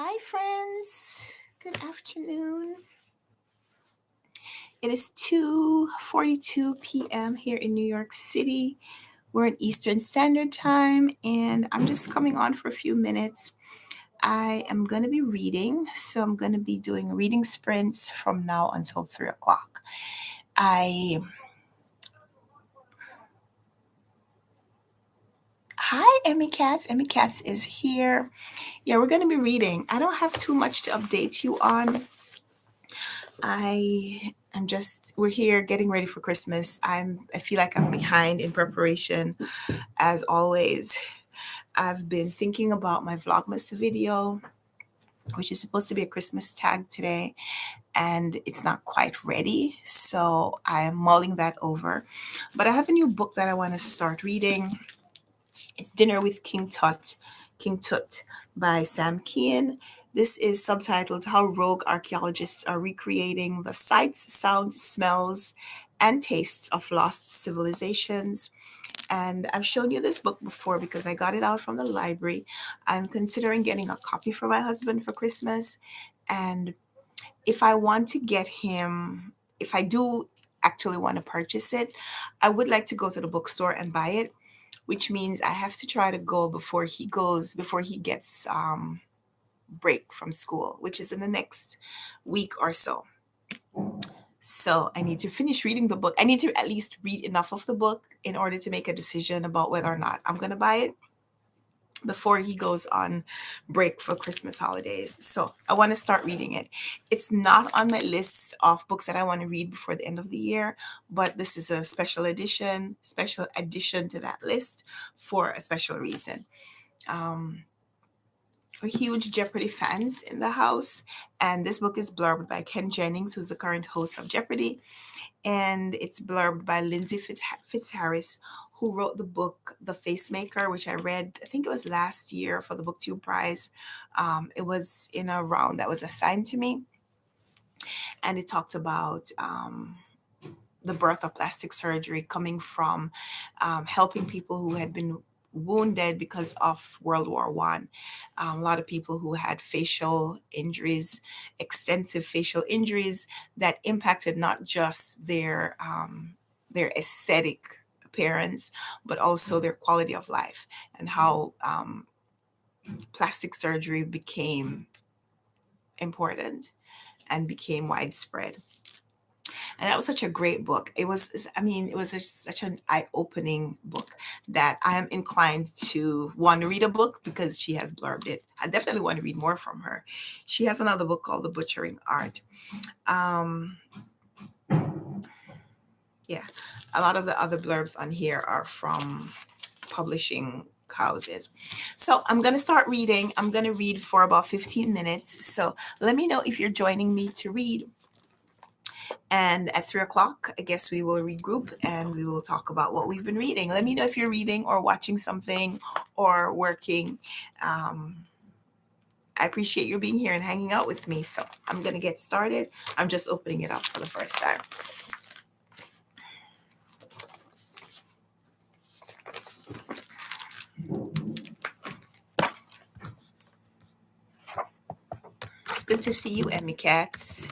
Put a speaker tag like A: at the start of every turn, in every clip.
A: Hi, friends. Good afternoon. It is 2:42 p.m. here in New York City. We're in Eastern Standard Time, and I'm just coming on for a few minutes. I am going to be reading, so I'm going to be doing reading sprints from now until 3 o'clock. Hi, Emmy Katz. Emmy Katz is here. Yeah, we're going to be reading. I don't have too much to update you on. We're here getting ready for Christmas. I feel like I'm behind in preparation as always. I've been thinking about my Vlogmas video, which is supposed to be a Christmas tag today, and it's not quite ready. So I am mulling that over. But I have a new book that I want to start reading. It's Dinner with King Tut by Sam Kean. This is subtitled How Rogue Archaeologists Are Recreating the Sights, Sounds, Smells, and Tastes of Lost Civilizations. And I've shown you this book before because I got it out from the library. I'm considering getting a copy for my husband for Christmas. And if I do actually want to purchase it, I would like to go to the bookstore and buy it, which means I have to try to go before he gets break from school, which is in the next week or so. So I need to finish reading the book. I need to at least read enough of the book in order to make a decision about whether or not I'm going to buy it before he goes on break for Christmas holidays. So I want to start reading it. It's not on my list of books that I want to read before the end of the year, but this is a special addition to that list for a special reason. We're huge Jeopardy fans in the house, and this book is blurbed by Ken Jennings, who's the current host of Jeopardy, and it's blurbed by Lindsay Fitzharris, who wrote the book The Facemaker, which I read, I think it was last year for the BookTube Prize. It was in a round that was assigned to me, and it talked about the birth of plastic surgery coming from helping people who had been wounded because of World War One. A lot of people who had facial injuries, extensive facial injuries that impacted not just their aesthetic appearance, but also their quality of life, and how plastic surgery became important and became widespread. And that was such a great book. It was such an eye-opening book that I am inclined to want to read a book because she has blurbed it. I definitely want to read more from her. She has another book called The Butchering Art. Yeah, a lot of the other blurbs on here are from publishing houses. So I'm going to start reading. I'm going to read for about 15 minutes. So let me know if you're joining me to read. And at 3 o'clock, I guess we will regroup and we will talk about what we've been reading. Let me know if you're reading or watching something or working. I appreciate you being here and hanging out with me. So I'm going to get started. I'm just opening it up for the first time. It's good to see you, Emmy Katz.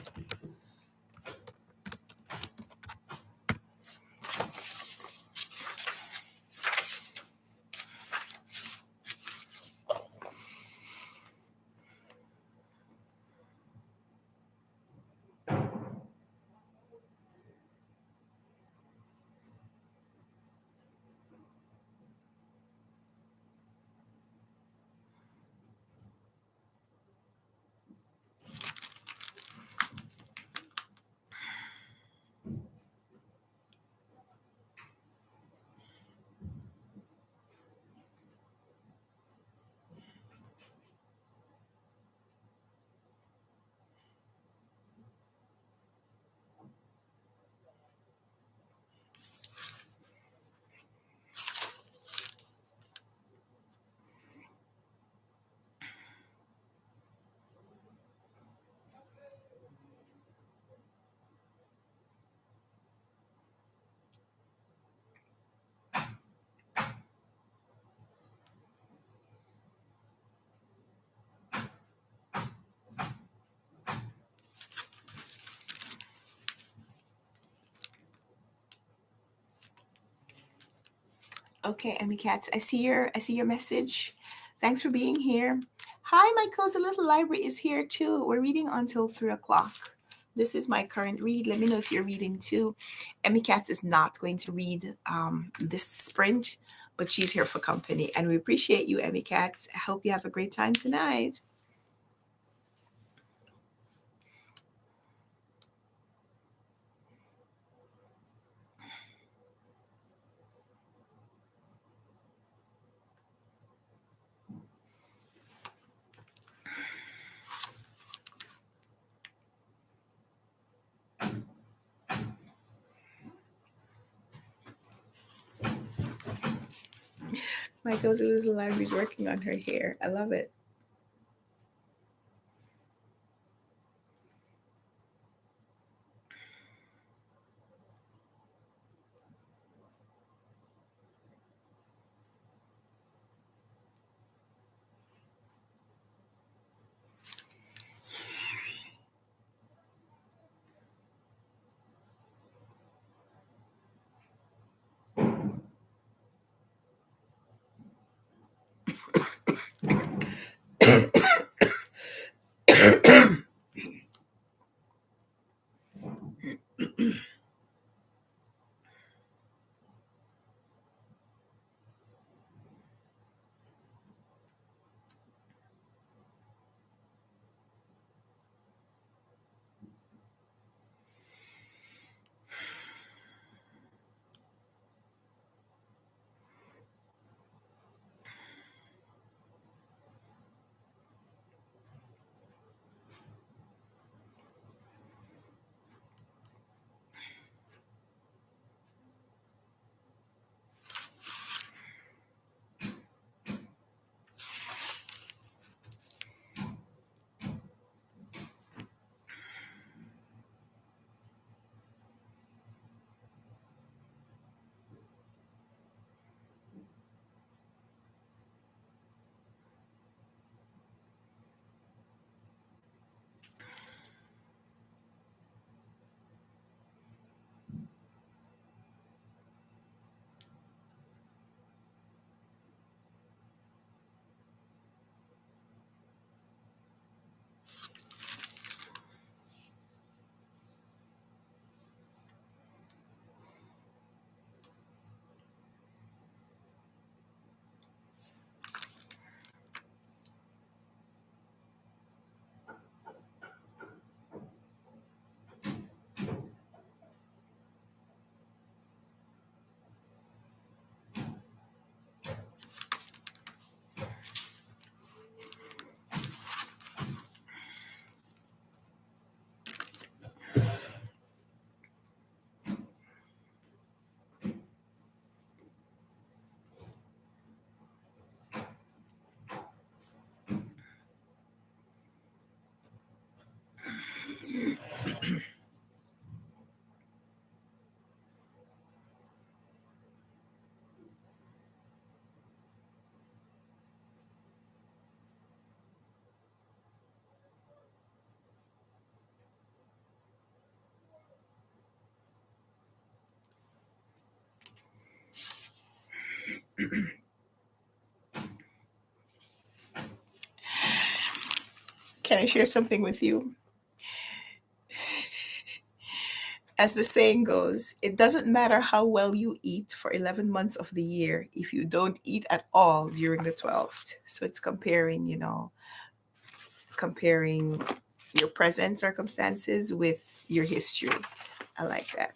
A: Okay, Emmy Cats, I see your message. Thanks for being here. Hi, my cozy little library is here too. We're reading until 3 o'clock. This is my current read. Let me know if you're reading too. Emmy Cats is not going to read this sprint, but she's here for company, and we appreciate you, Emmy Cats. I hope you have a great time tonight. My cozy little library is working on her hair. I love it. Can I share something with you? As the saying goes, it doesn't matter how well you eat for 11 months of the year if you don't eat at all during the 12th. So it's comparing your present circumstances with your history. I like that.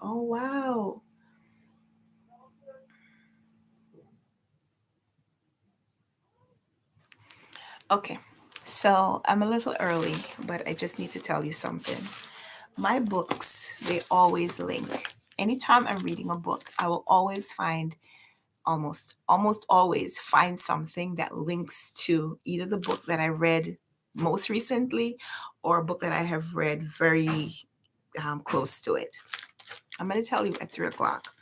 A: Oh, wow. Okay. So I'm a little early, but I just need to tell you something. My books, they always link. Anytime I'm reading a book, I will always find almost always find something that links to either the book that I read most recently or a book that I have read very close to it. I'm going to tell you at 3 o'clock.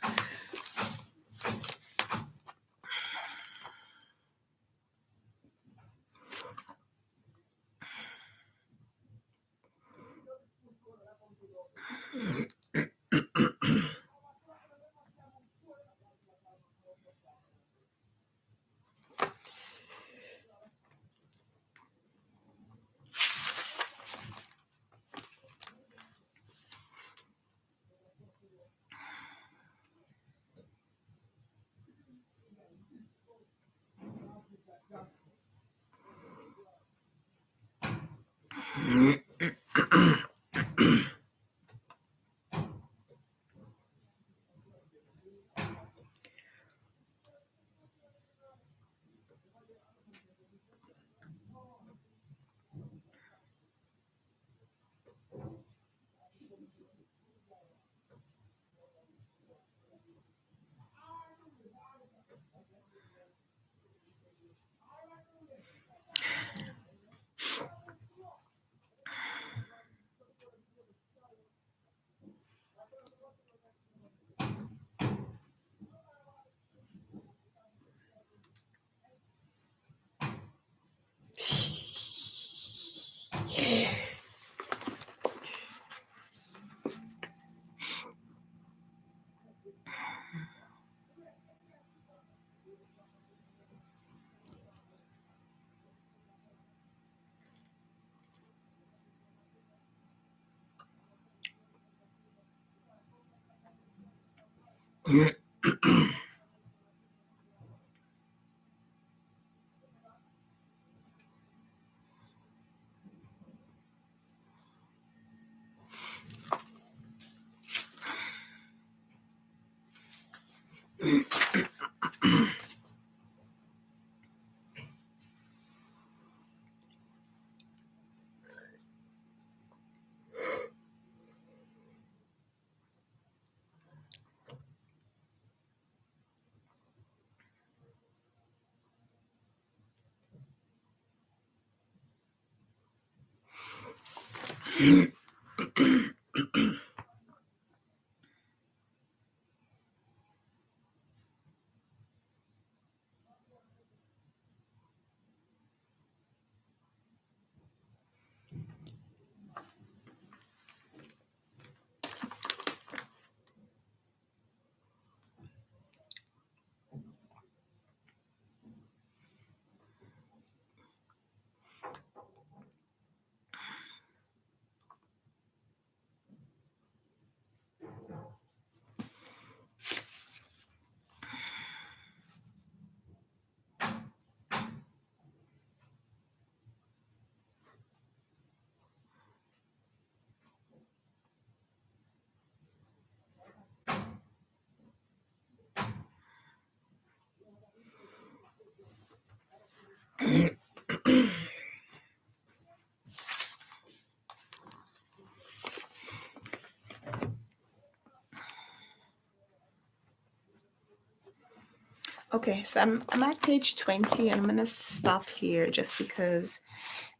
A: Okay, so I'm at page 20 and I'm gonna stop here just because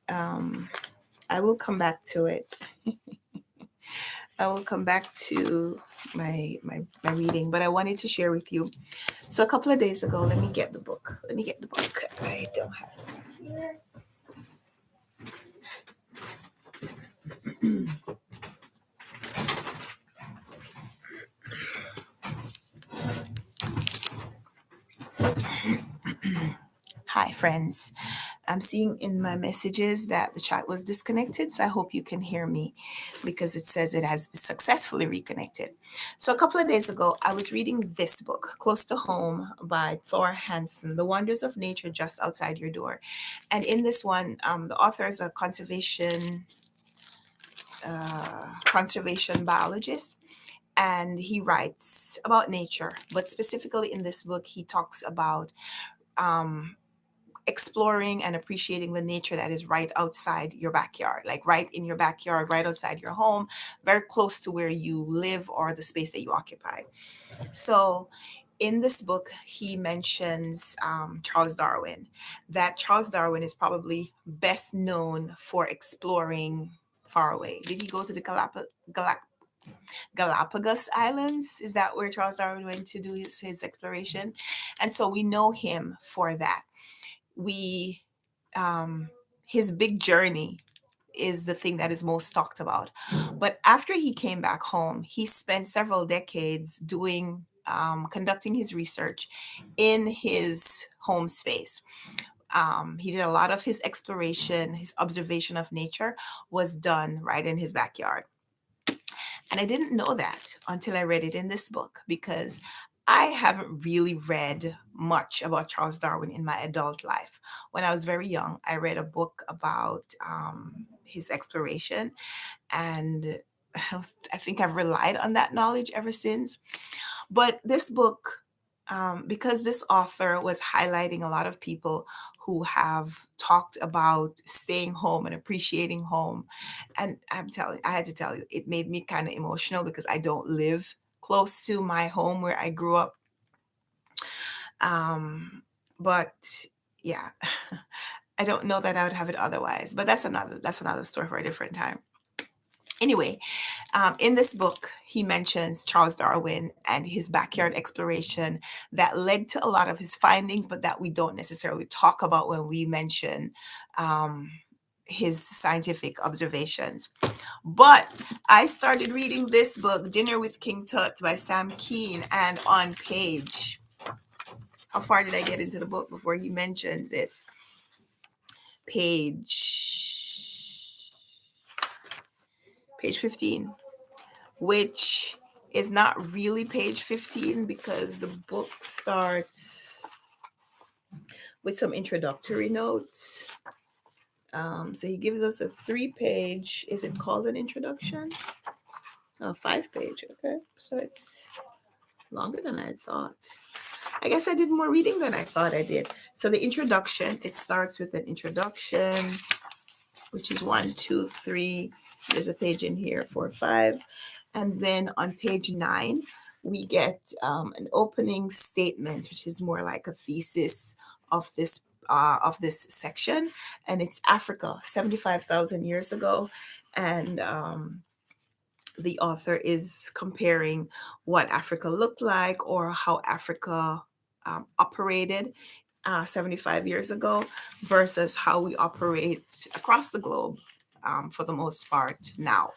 A: um, I will come back to it. I will come back to my reading, but I wanted to share with you. So a couple of days ago, let me get the book. Let me get the book. I don't have it here. Hi, friends. I'm seeing in my messages that the chat was disconnected, so I hope you can hear me because it says it has successfully reconnected. So, a couple of days ago, I was reading this book, Close to Home by Thor Hansen, The Wonders of Nature Just Outside Your Door. And in this one, the author is a conservation biologist, and he writes about nature. But specifically in this book, he talks about um, exploring and appreciating the nature that is right outside your backyard, like right in your backyard, right outside your home, very close to where you live or the space that you occupy. So, in this book, he mentions Charles Darwin, that Charles Darwin is probably best known for exploring far away. Did he go to the Galapagos Islands? Is that where Charles Darwin went to do his exploration? And so we know him for that. We um, his big journey is the thing that is most talked about. But after he came back home, he spent several decades doing conducting his research in his home space. He did a lot of his exploration, his observation of nature was done right in his backyard. And I didn't know that until I read it in this book because I haven't really read much about Charles Darwin in my adult life. When I was very young, I read a book about his exploration, and I think I've relied on that knowledge ever since. But this book, because this author was highlighting a lot of people who have talked about staying home and appreciating home. And I had to tell you, it made me kind of emotional because I don't live close to my home where I grew up. But yeah, I don't know that I would have it otherwise. But that's another story for a different time. Anyway, in this book, he mentions Charles Darwin and his backyard exploration that led to a lot of his findings, but that we don't necessarily talk about when we mention um, his scientific observations. But I started reading this book, Dinner with King Tut by Sam Keen, and on page, how far did I get into the book before he mentions it? Page 15, which is not really page 15 because the book starts with some introductory notes. So he gives us a 3-page, is it called an introduction? 5-page, okay. So it's longer than I thought. I guess I did more reading than I thought I did. So the introduction, it starts with an introduction, which is 1, 2, 3. There's a page in here, 4, 5. And then on page 9, we get an opening statement, which is more like a thesis of this section, and it's Africa, 75,000 years ago, and the author is comparing what Africa looked like or how Africa operated 75 years ago versus how we operate across the globe for the most part now.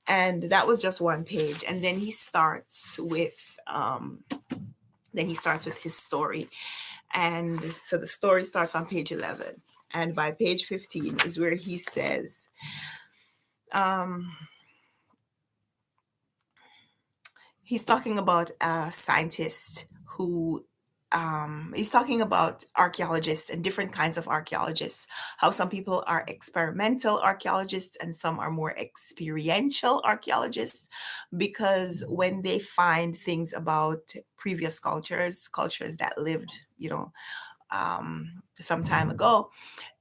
A: And that was just one page. And then he starts with his story. And so the story starts on page 11. And by page 15 is where he says, he's talking about a scientist who he's talking about archaeologists and different kinds of archaeologists, how some people are experimental archaeologists and some are more experiential archaeologists, because when they find things about previous cultures that lived, some time ago,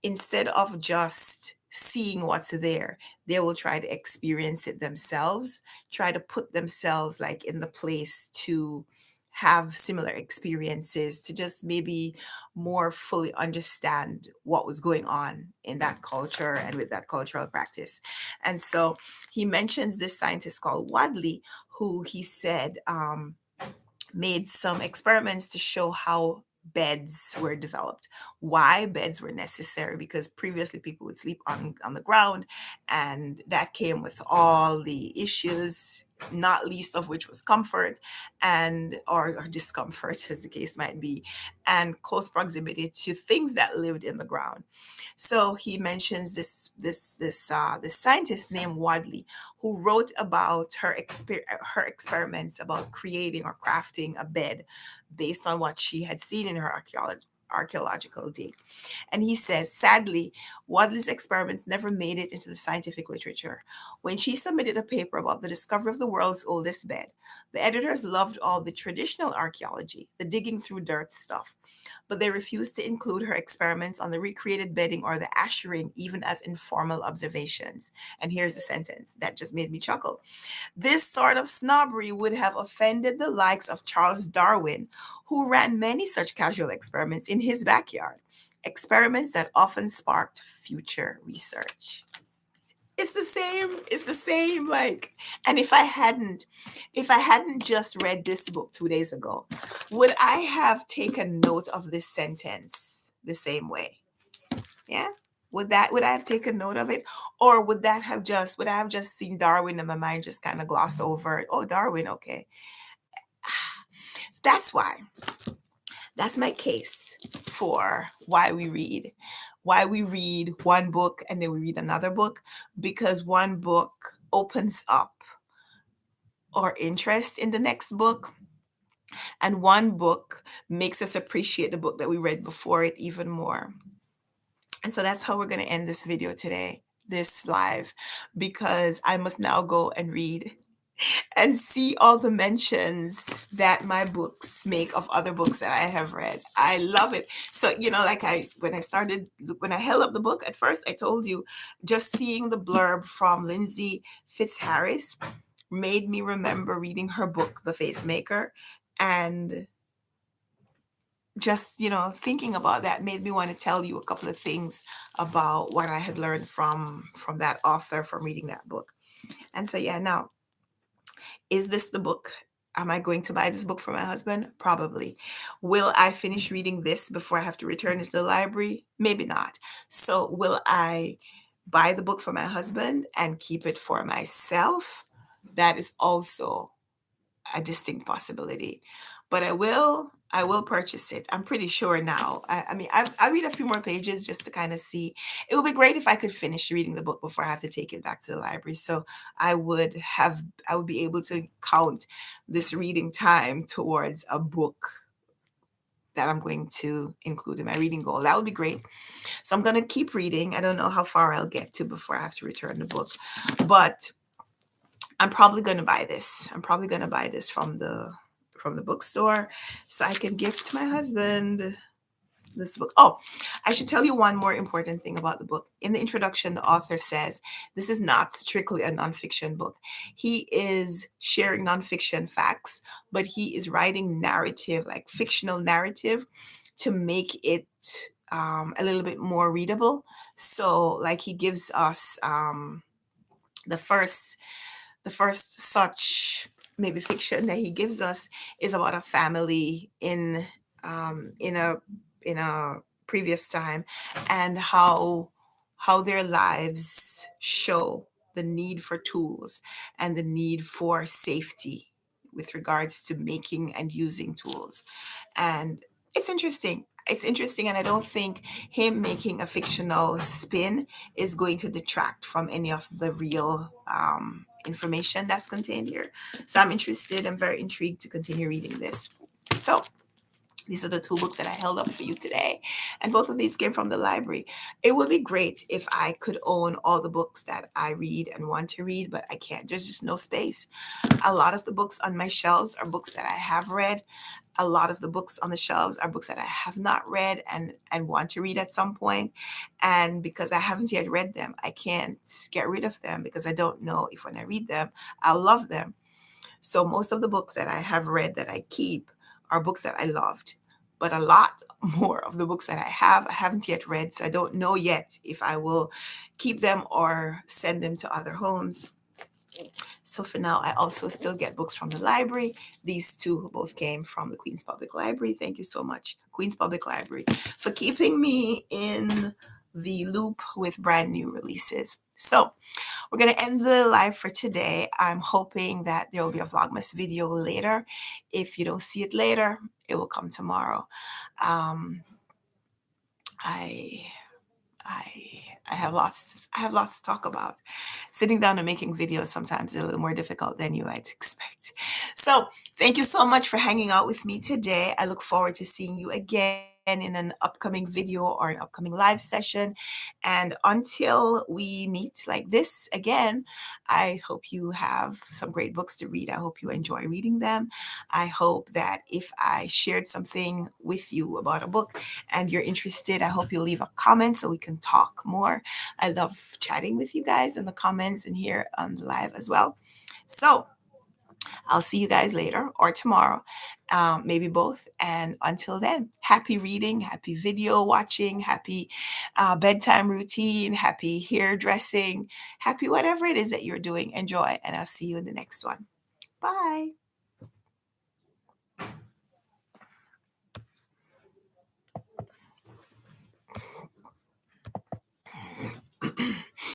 A: instead of just seeing what's there, they will try to experience it themselves, try to put themselves like in the place to have similar experiences, to just maybe more fully understand what was going on in that culture and with that cultural practice. And so he mentions this scientist called Wadley, who he said made some experiments to show how beds were developed, why beds were necessary, because previously people would sleep on the ground, and that came with all the issues, not least of which was comfort and or discomfort, as the case might be, and close proximity to things that lived in the ground. So he mentions this scientist named Wadley, who wrote about her experiments about creating or crafting a bed based on what she had seen in her archaeological dig. And he says, sadly, Wadley's experiments never made it into the scientific literature. When she submitted a paper about the discovery of the world's oldest bed, the editors loved all the traditional archaeology, the digging through dirt stuff, but they refused to include her experiments on the recreated bedding or the assuring, even as informal observations. And here's a sentence that just made me chuckle. This sort of snobbery would have offended the likes of Charles Darwin, who ran many such casual experiments in his backyard, experiments that often sparked future research. It's the same like, and if I hadn't just read this book 2 days ago, would I have taken note of this sentence the same way? Yeah. Would I have taken note of it, or would I have just seen Darwin and my mind just kind of gloss over it? Oh, Darwin, okay. That's why. That's my case for why we read one book and then we read another book, because one book opens up our interest in the next book, and one book makes us appreciate the book that we read before it even more. And so that's how we're going to end this video today, this live, because I must now go and read and see all the mentions that my books make of other books that I have read. I love it. So, like when I held up the book at first, I told you, just seeing the blurb from Lindsay Fitzharris made me remember reading her book, The Facemaker, and just thinking about that made me want to tell you a couple of things about what I had learned from that author from reading that book. And so yeah, now, is this the book? Am I going to buy this book for my husband? Probably. Will I finish reading this before I have to return it to the library? Maybe not. So will I buy the book for my husband and keep it for myself? That is also a distinct possibility. but I will purchase it. I'm pretty sure now. I mean, I'll read a few more pages just to kind of see. It would be great if I could finish reading the book before I have to take it back to the library. So I would be able to count this reading time towards a book that I'm going to include in my reading goal. That would be great. So I'm going to keep reading. I don't know how far I'll get to before I have to return the book, but I'm probably going to buy this. I'm probably going to buy this from the bookstore so I can gift my husband this book. Oh, I should tell you one more important thing about the book. In the introduction, the author says this is not strictly a nonfiction book. He is sharing nonfiction facts, but he is writing narrative, like fictional narrative, to make it a little bit more readable. So, like, he gives us the first the first such maybe fiction that he gives us is about a family in a previous time, and how their lives show the need for tools and the need for safety with regards to making and using tools. And it's interesting. It's interesting, and I don't think him making a fictional spin is going to detract from any of the real information that's contained here. So I'm interested. I'm very intrigued to continue reading this. So these are the two books that I held up for you today. And both of these came from the library. It would be great if I could own all the books that I read and want to read, but I can't. There's just no space. A lot of the books on my shelves are books that I have read. A lot of the books on the shelves are books that I have not read and want to read at some point. And because I haven't yet read them, I can't get rid of them because I don't know if when I read them, I'll love them. So most of the books that I have read that I keep are books that I loved. But a lot more of the books that I haven't yet read. So I don't know yet if I will keep them or send them to other homes. So for now, I also still get books from the library. These two both came from the Queen's Public Library. Thank you so much, Queen's Public Library, for keeping me in the loop with brand new releases. So we're going to end the live for today. I'm hoping that there will be a Vlogmas video later. If you don't see it later, it will come tomorrow. Um, I I have lots to talk about. Sitting down and making videos sometimes is a little more difficult than you might expect. So thank you so much for hanging out with me today. I look forward to seeing you again in an upcoming video or an upcoming live session. And until we meet like this again, I hope you have some great books to read. I hope you enjoy reading them. I hope that if I shared something with you about a book and you're interested, I hope you'll leave a comment so we can talk more. I love chatting with you guys in the comments and here on the live as well. So I'll see you guys later or tomorrow, maybe both. And until then, happy reading, happy video watching, happy bedtime routine, happy hairdressing, happy whatever it is that you're doing. Enjoy, and I'll see you in the next one. Bye.